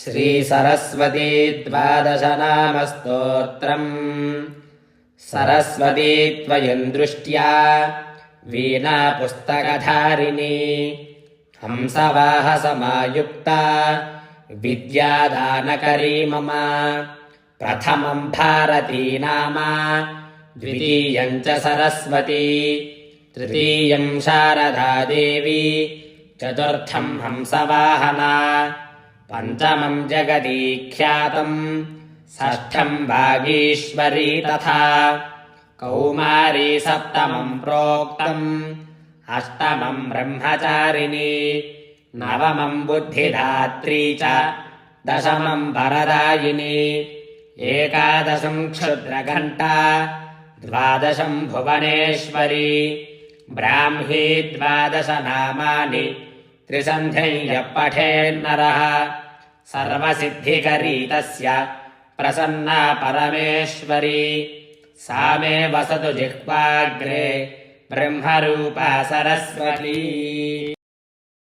श्रीसरस्वती द्वादशनामस्तोत्रम्। सरस्वती त्वयम् दृष्ट्या वीणा पुस्तकधारिणी, हंसवाहसमायुक्ता विद्यादानकरी मम। प्रथमम् भारती नाम, द्वितीयम् च सरस्वती, तृतीयम् शारदा देवी, चतुर्थम् हंसवाहना, पञ्चमम् जगदीख्यातम्, षष्ठम् वागीश्वरी तथा कौमारी सप्तमम् प्रोक्तम्, अष्टमम् ब्रह्मचारिणी, नवमम् बुद्धिदात्री च, दशमम् वरदायिनी, एकादशम् क्षुद्रघण्टा, द्वादशम् भुवनेश्वरी। ब्राह्मी द्वादश नामानि त्रिसन्ध्यम् यः पठेन्नरः, सर्वसिद्धिकरी तस्य प्रसन्ना परमेश्वरी। सा मे वसतु जिह्वाग्रे ब्रह्मरूपा सरस्वती।